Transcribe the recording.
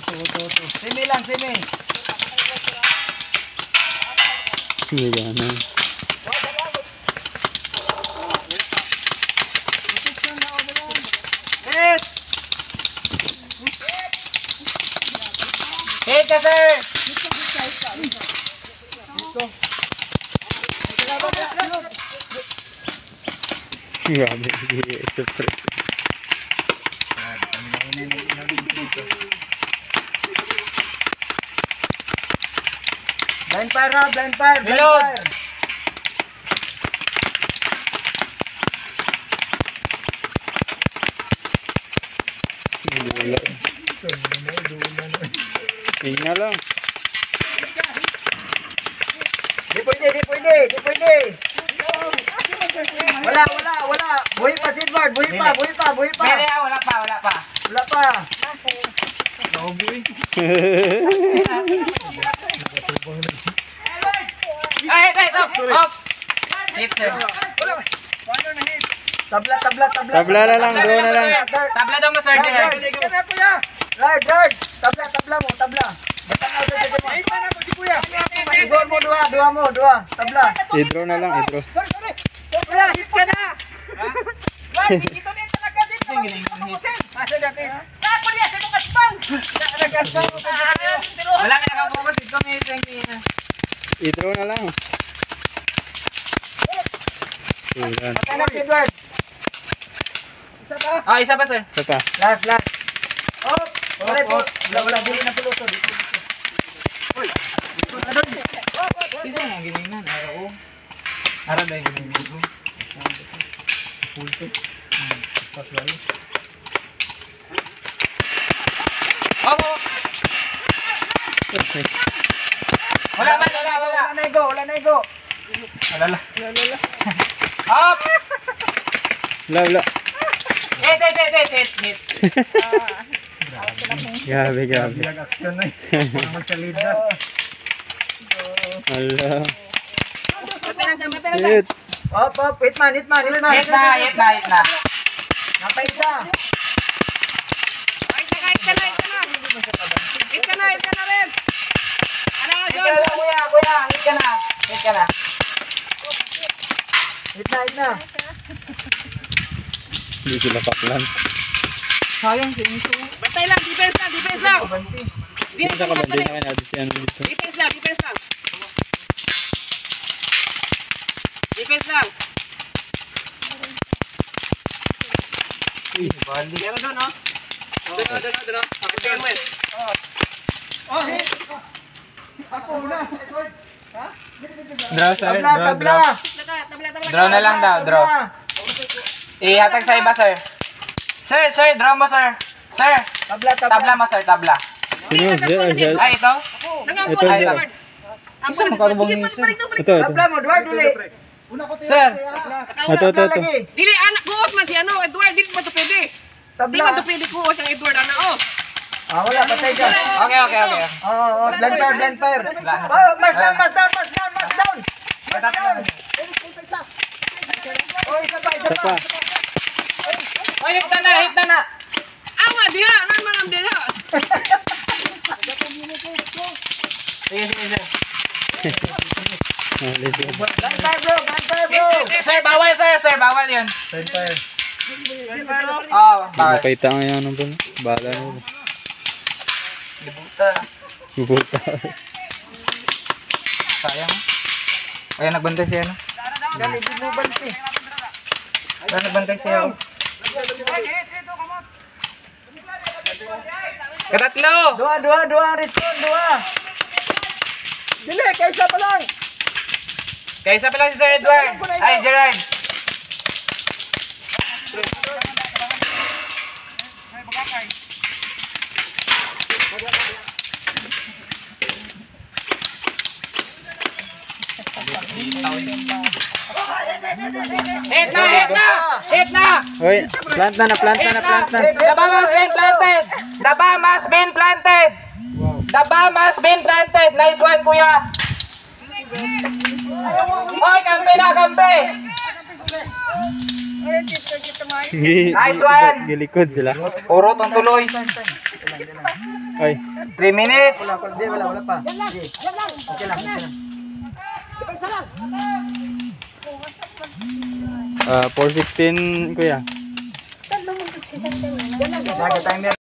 Simi lang, simi. Hindi gana. Hit! Hit ka, sir! Grabe. Surprise. Blind fire ha, blind fire, blind fire. Tingnan lang. Di pwede. Wala. Buhay pa, Sidward, buhay pa. Pwede, wala pa. Wala pa. Ay, up. Hit, sir. Tabla. Tabla na lang, draw na lang. Tabla daw mo, sir. Guard. Tabla mo. Basta na sa mo. Igor mo, dua. Tabla. I-draw na lang, i-draw. Wala, hit ka na. Dito din talaga dito. Asa dati? Tapos niya, sa mga spang. Wala ka nakapokus. Dito may I-draw na lang. Ayan. Ano, Sidward? Isa pa? Oh, isa pa, sir. Ito pa. Last. Oh, wala, dili na puluto. Isa nga gininan. Araw dahil gininan ko. Opo. Wala. Wala na igo. Alala. Up. Wala. Hit. Grabe. Action na eh. Magsalid na. Wala. Hit. Op, hitman. Hit na. Napaisa. Hit ka na rin. Ano, Hit ka na. Hit ka na. Hit na. Hindi sila paklan. Sayang, sinito. Bantay lang, defense lang. Hindi sa kabandi na natin si ano dito. Defense lang. Uy, Meron doon, oh. Doon. Okay, mo eh. Oh, hit. Ako na. draw sir. Tabla. Draw na lang daw, draw. Ihatag sa iba, sir. Sir, draw mo, sir. Sir, tabla mo, sir, tabla. Sino? Sir. Ay, ito? Ito, sir. Isa mo karubang yun, sir. Ito. Tabla mo, Edward, dili. Sir. Ito. Dili, anak ko, man si ano, Edward, dili ba ito pwede? Di ba ito pwede ko, siyang Edward, anak, oh. Wala, patay ka. Okay. Blind fire. Oh, mas down. Oh, isa pa. Oh, hit na. Awa, diha, naman ang diha. Sige. Blind fire, bro. Sir, bawal yun. Blind fire. Oh, bawal. Nakita nga yan ng bala mo. Bubuta. Sayang. Ayan, nagbantay siya, no? Dali, di mo banti. Ayan, nagbantay siya, oh. Katatlo! Dua, respond, dua. Dili, kaysa pa lang. Kaysa pa lang si Sir Edward. Ay, Gerard. Hit na! Hoy, plant na. The bomb has been planted. Nice one, kuya. Hoy, kampe na, kampe. Nice one. Gilikod sila. Puro tong tuloy. Ay. 3 minutes. Wala pa. Sige. Okay lang, okay lang. 4:16 kuya. Lagi timer.